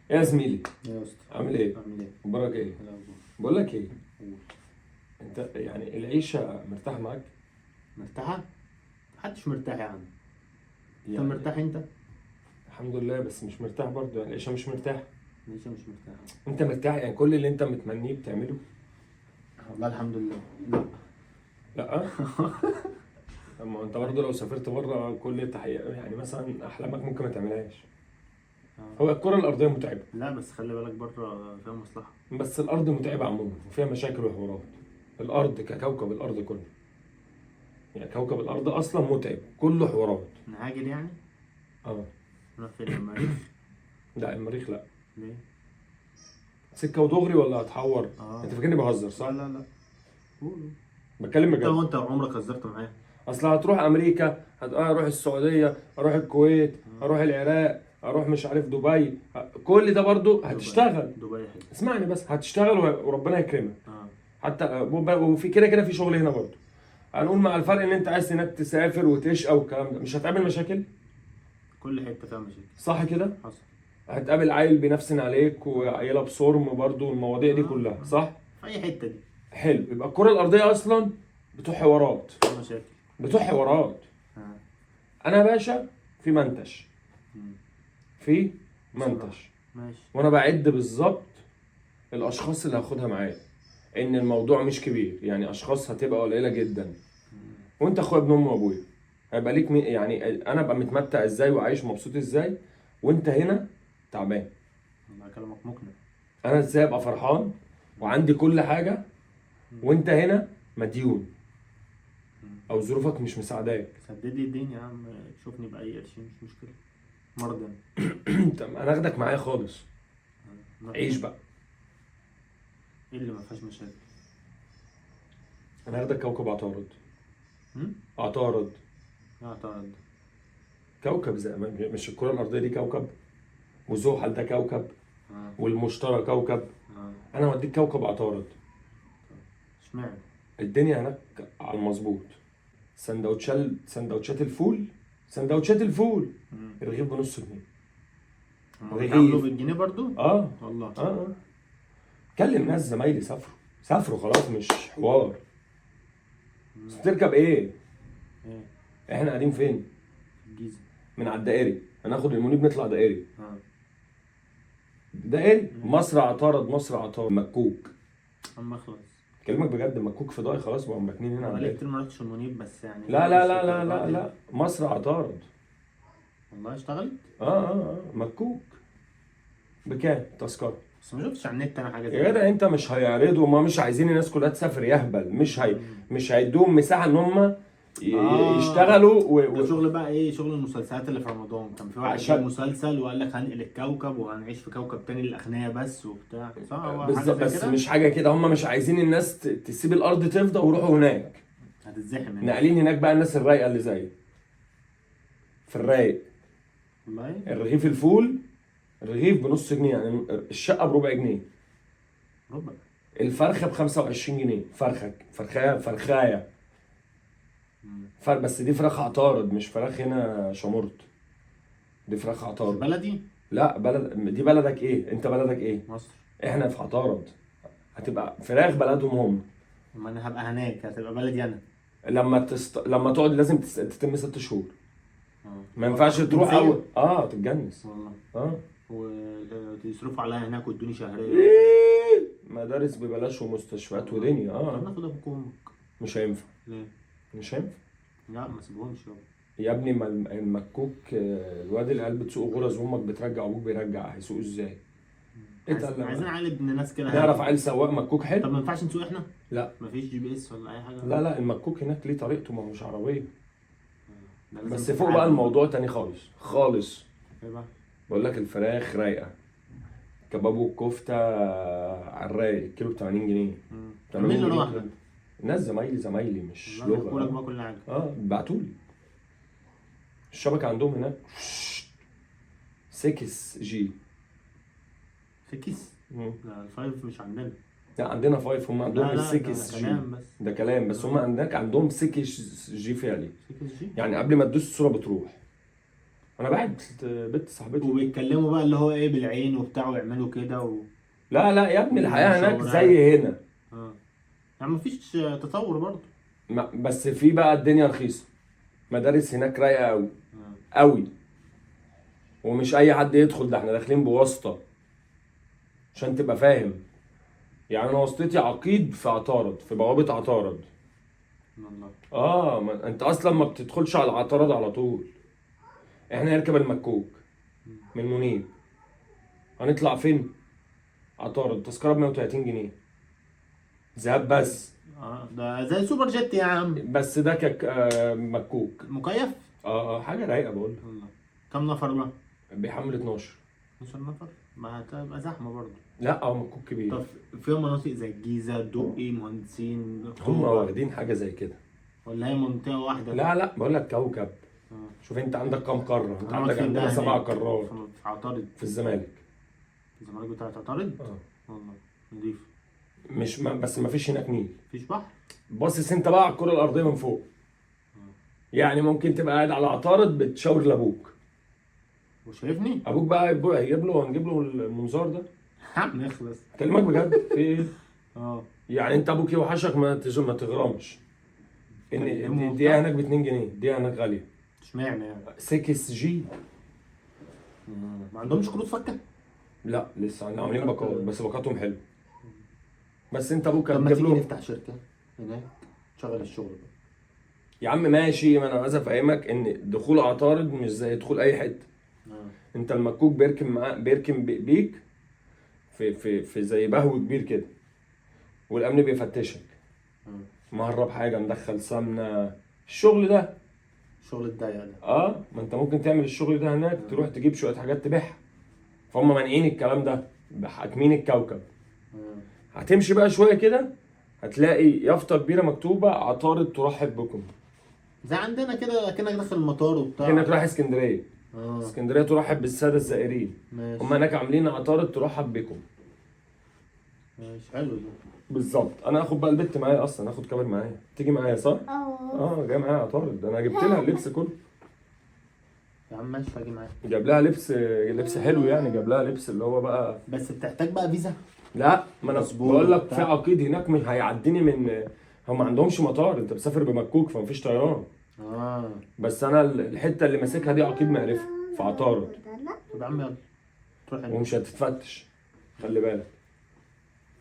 يا زميلي، يا اسطى، عامل ايه؟ عامل ايه؟ اخبارك ايه؟ إيه الاخبار؟ بقول لك ايه، قول. انت يعني العيشه مرتاح معاك؟ مرتاحة؟ محدش مرتاح يا عم. انت يعني مرتاح انت؟ الحمد لله، بس مش مرتاح برضه، يعني العيشه مش مرتاح. ليش مش مرتاح؟ انت مرتاح؟ يعني كل اللي انت متمنيه بتعمله؟ والله الحمد لله. لا. لا. اما انت برضه لو سافرت بره كل تحقيق، يعني مثلا احلامك ممكن ما تعملهاش. هو الكره الارضيه متعبه، لا بس خلي بالك بره فيها مصلحة. بس الارض متعبه عموما وفيها مشاكل وحوارات. الارض ككوكب الارض كله، يعني كوكب الارض اصلا متعب، كله حوارات. نهاجر يعني؟ اه. نروح فين، المريخ؟ لا المريخ لا. ليه؟ سكه ودغري ولا هتحور؟ اه. انت فاكرني بهزر صح؟ لا. قول. بتكلم انت بجد. وانت عمرك هزرت معايا؟ اصل هتروح امريكا، اروح السعوديه، اروح الكويت، اروح العراق، اروح مش عارف دبي، كل ده برضو هتشتغل. دبي حلو. اسمعني بس، هتشتغل وربنا يكرمك. اه. حتى وفي كده كده في شغل هنا برضو. هنقول مع الفرق ان انت عايز هناك تسافر وتشقى والكلام ده، مش هتقابل مشاكل. كل حتة فيها مشاكل. صح كده؟ حصل. هتقابل عيل بينفسن عليك وعيله بصرم برضو، والمواضيع دي كلها صح؟ في اي حتة دي حلو، يبقى الكره الارضيه اصلا بتوع حوارات. فيها مشاكل. بتوع حوارات. اه. انا يا باشا في منتج، مم. في منتج، بصراحة. ماشي. وانا بعد بالظبط الاشخاص اللي هاخدها معايا، ان الموضوع مش كبير، يعني اشخاص هتبقى قليله جدا. وانت اخويا ابن امي وابويا، هيبقى ليك يعني انا ابقى متمتع ازاي وعايش مبسوط ازاي وانت هنا تعبان. والله كلامك مقنع. انا ازاي ابقى فرحان وعندي كل حاجه وانت هنا مديون او ظروفك مش مساعداك. سدد لي الدنيا يا عم، شوفني بأي قرشين مش مشكلة. مرضى. طب انا اخدك معايا خالص، عيش بقى. ايه اللي ما فيهاش مشاكل؟ انا هاخدك كوكب عطارد. هم؟ عطارد اعتقد. كوكب زي مش الكره الارضيه دي كوكب، وزحل ده كوكب، اه. والمشتري كوكب. اه. انا هوديك كوكب عطارد. اشمعنى؟ الدنيا هناك على المظبوط. سندوتشات الفول، سندوتشات الفول الرغيف بنص جنيه. بيتعاملوا بالجنيه برضو؟ اه. والله. اه. كلم ناس زمايلي سافروا خلاص، مش حوار. بس بتركب ايه؟ ايه؟ احنا قاعدين فين؟ الجيزة. من على الدائري، هناخد المنيب نطلع دائري. اه. دائري مصر عطارد، مصر عطارد مكوك. اما اخلص. كلمك بجد، مكوك فضائي خلاص بقوا ماكنين هنا انا على بقالي الدائري. كتير ما رحتش المنيب بس يعني. لا لا مش لا لا الدرجة لا دي. لا، مصر عطارد. والله اشتغلت. مكوك. بكام تذكرة؟ بس ما شفتش على النت انا حاجة زي يا جدع انت، مش هيعرضوا، ما مش عايزين الناس كلها تسافر يهبل، مش هيدوهم مساحة ان هم يشتغلوا ده شغل بقى ايه، شغل المسلسلات اللي في رمضان كان في واحد جاب مسلسل وقال لك هنقل الكوكب وهنعيش في كوكب تاني للاغنياء بس وبتاع، صح؟ هو حاجه بالظبط، زي بس كده. مش حاجة كده، هم مش عايزين الناس تسيب الارض تفضى ويروحوا هناك. هتتزحم هناك. ناقلين هناك بقى الناس الرايقة اللي زي في الرايق. والله. الرغيف الفول، الرغيف بنص جنيه، يعني الشقة بربع جنيه. ربع. الفرخة ب25 جنيه، فرخاية. بس دي فراخ عطارد، مش فراخ هنا شمرت. دي فراخ مش عطارد. بلدي. لا دي بلدك ايه؟ انت بلدك ايه؟ مصر. احنا في عطارد. هتبقى فراخ بلدهم هم. لما انا هبقى هناك هتبقى بلدي انا. لما تقعد لازم تتم 6 شهور. ما ينفعش تروح جنسية؟ اول تتجنس. والله. وتصرفوا عليا هناك وادوني شهريه. مدارس ببلاش ومستشفيات ودنيا. طب ناخد ابوك وامك. مش هينفع. ليه؟ مش هينفع لا ما سيبهمش يابا. يا ابني، ما المكوك الواد اللي قال بتسوق غرز وامك بترجع وابوك بيرجع، هيسوقوا ازاي؟ عايزين عيل ابن ناس كده. نعرف عيل سواق مكوك طب حلو؟ ما ينفعش نسوق احنا؟ لا. مفيش جي بي اس ولا اي حاجه؟ لا المكوك هناك ليه طريقته، ما هو مش عربيه. ده لازم بس فوق بقى الموضوع تاني خالص خالص. ايه بقى؟ بقول لك الفراخ رايقه، كباب والكفته على الرايق، الكيلو ب 80 جنيه. مين اللي راح ده؟ الناس زمايلي مش بقول لك لغه. بقى كل حاجه. بعتولي الشبكه عندهم هناك 6G. في كيس. لا الفايف مش عندنا. لا عندنا 5، هم عندهم ال 6G. ده كلام بس هم هناك عندهم 6G فعلي. 6G يعني قبل ما تدوس الصوره بتروح. انا بعت بنت صاحبتي. وبيتكلموا بقى اللي هو ايه بالعين وبتاع ويعملوا كده لا لا يا ابني، الحياه هناك مشاورات. زي هنا. اه يعني مفيش تطور برضه. بس في بقى الدنيا رخيصه، مدارس هناك رايقه قوي اه قوي، ومش اي حد يدخل، ده احنا داخلين بواسطه عشان تبقى فاهم. يعني انا واسطتي عقيد في عطارد، في بوابه عطارد. والله. ما انت اصلا ما بتدخلش على عطارد على طول. احنا نركب المكوك من منيب، هنطلع فين؟ عطارد، تذكره ب 130 جنيه، ذهاب بس. اه ده زي سوبر جيت يا عم. بس ده مكوك. مكيف. حاجه رايقه بقول لك. والله. كم نفر بقى؟ بيحمل 12. 12 نفر؟ ما هتبقى زحمه برضه. لا مكوك كبير. طب في مناطق زي الجيزه، الدقي، مهندسين، هم أكتوبر، واخدين حاجه زي كده. ولا هي منطقه واحده؟ لا لا بقول لك كوكب. اه. شوف انت عندك كام قاره؟ انت هنقعد عندك فين عندنا بقى 7 هناك؟ قارات. في عطارد. في الزمالك. الزمالك بتاعت عطارد؟ اه والله نضيف. مش بس ما فيش هناك نيل. مفيش بحر؟ باصص انت بقى على الكره الارضيه من فوق. يعني ممكن تبقى قاعد على عطارد بتشاور لابوك. وشايفني؟ ابوك بقى هنجيب له المنظار ده. نخلص. اكلمك بجد في ايه؟ اه يعني انت ابوك يوحشك ما تغرمش. ان كلمه الدقيقه هناك ب 2 جنيه، الدقيقه هناك غاليه. اشمعنى يعني؟ 6 جي. ما عندهمش كروت فكه؟ لا لسه عاملين باقات، بس باقاتهم حلو. بس انت ابوك طب ما هتجيب تيجي له. نفتح شركه هناك تشغل الشغل بقى. يا عم ماشي، ما انا عايز افهمك ان دخول عطارد مش زي دخول اي حته. انت المكوك بيركن بيك في زي بهو كبير كده، والامن بيفتشك، مهرب حاجه، مدخل سمنه، الشغل ده. الشغل الضيق ده. ما انت ممكن تعمل الشغل ده هناك، تروح تجيب شويه حاجات تبيعها. فهم مانعين الكلام ده، حاكمين الكوكب. هتمشي بقى شويه كده، هتلاقي يافطه كبيره مكتوبه عطارد ترحب بكم. زي عندنا كده كأنك داخل المطار وبتاع. كأنك رايح اسكندريه. اه اسكندريه ترحب بالساده الزائرين. ماشي. هم هناك عاملين عطارد ترحب بكم. ماشي حلو ده. بالظبط. انا هاخد بقى البت معايا، اصلا هاخد كاميرا معايا، تيجي معايا صح؟ جاي معايا عطارد، انا جبت لها اللبس كله. يا عم ماشي هاجي معاك. جاب لها لبس حلو، يعني جاب لها لبس اللي هو بقى. بس بتحتاج بقى فيزا؟ لا ما انا مظبوط بقول لك وبتاع. في عقيد هناك مش هيعديني من. هم ما عندهمش مطار، انت بتسافر بمكوك فمفيش طيران. اه بس انا الحته اللي ماسكها دي عقيد معرفه في عطارد، طب يا عم يلا تروح هناك. ومش هتتفتش، خلي بالك.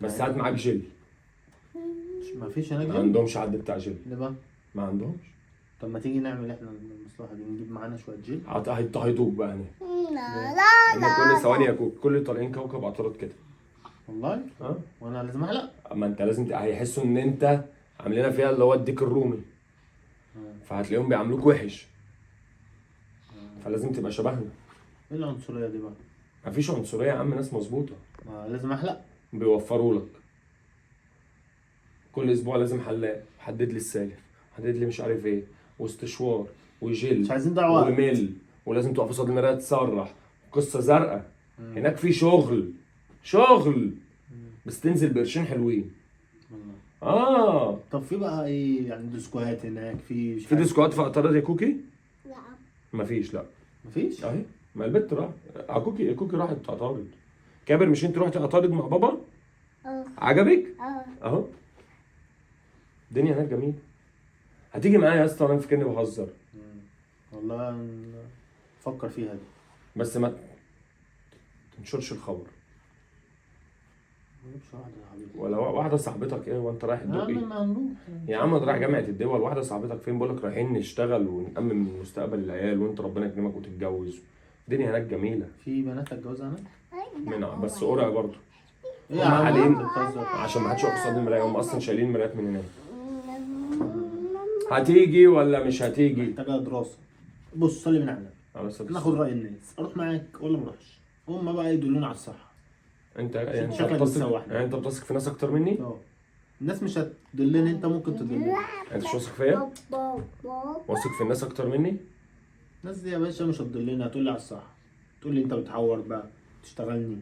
بس هات معاك جل. ما فيش هناك ما جيم؟ عندهمش حد بتاع جل. ليه بقى؟ ما عندهمش. طب ما تيجي نعمل احنا المصلحه دي، نجيب معانا شويه جيل. هيضطهدوك بقى هنا. لا ان كل ثواني يا كوك، كل طالعين كوكب عطارد كده. والله؟ وانا لازم احلق؟ اما انت لازم هيحسوا ان انت عاملينها فيها اللي هو الديك الرومي، فهتلاقيهم بيعاملوك وحش، فلازم تبقى شبهنا. ايه العنصريه دي بقى؟ مفيش عنصريه يا عم، ناس مظبوطه. ما لازم احلق. بيوفروا لك كل اسبوع لازم حلاق، حدد لي السالف، حدد لي مش عارف ايه، واستشوار وجل مش عايزين دعوه. وميل، ولازم تقف قصاد المرايه تسرح، قصه زرقاء. هناك في شغل بس تنزل بقرشين حلوين. طب في بقى ايه يعني ديسكوهات هناك؟ في ديسكوات في عطارد يا كوكي؟ لا مفيش. لا مفيش؟ اهي، ما البت راح. كوكي راحت عطارد. كابر مش انت رحت عطارد مع بابا؟ عجبك؟ اهو. الدنيا هناك جميله. هتيجي معايا يا اسطى؟ انا فاكرني بهزر. والله فكر فيها دي. بس ما تنشرش الخبر. ما تجيبش واحده يا حبيبي. ولا واحده صاحبتك ايه وانت رايح يا الدقي؟ عم ما نروح. يا عم انت رايح جامعه الدول، واحده صاحبتك فين؟ بقول لك رايحين نشتغل ونأمن مستقبل العيال، وانت ربنا يكرمك وتتجوز. الدنيا هناك جميله. في بنات هتجوزها هناك؟ بس قرع برضه. ايه يا هم عم حالين انت بتهزر؟ عشان ما حدش يقف قصاد المرايه، هم اصلا شايلين مرايات من هناك. هتيجي ولا مش هتيجي؟ محتاجه دراسه. بص صلي من على على سبيل ناخد راي الناس، اروح معاك ولا ما اروحش؟ هم بقى يدلونا على الصح. انت يعني شكلك بتسوح. انت بتثق في ناس اكتر مني؟ الناس مش هتدلني، انت ممكن تدلني. انت مش واثق فيا؟ واثق في الناس اكتر مني؟ الناس دي يا باشا مش هتدلني، هتقول لي على الصح، تقول لي انت بتحور بقى تشتغلني.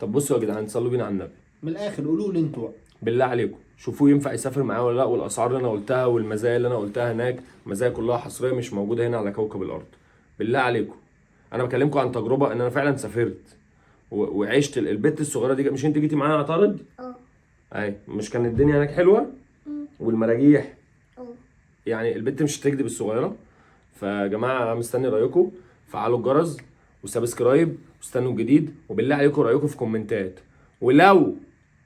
طب بصوا يا جدعان، صلوا بينا على النبي. من الاخر قولوا لي انتوا بالله عليكم شوفوه ينفع يسافر معاه ولا لا، والاسعار اللي انا قلتها والمزايا اللي انا قلتها هناك مزايا كلها حصريه مش موجوده هنا على كوكب الارض. بالله عليكم انا بكلمكم عن تجربه ان انا فعلا سافرت وعشت البت الصغيره دي. مش انت جيتي معايا اعترض؟ اي مش كانت الدنيا هناك حلوه والمراجيح؟ يعني البت مش هتكدب الصغيره. فيا جماعه مستني رايكم، فعلوا الجرس وسبسكرايب واستنوا الجديد، وبالله عليكم رايكم في كومنتات. ولو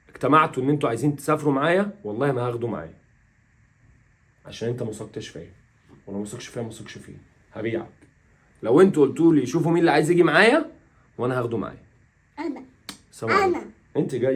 اجتمعتوا ان انتوا عايزين تسافروا معايا والله ما هاخده معايا، عشان انت ما وثقتش فيا، ولو ما وثقش فيا ما وثقش فيه، هبيعك. لو انتوا قلتوا لي شوفوا مين اللي عايز يجي معايا وانا هاخده معايا. انا انت جاي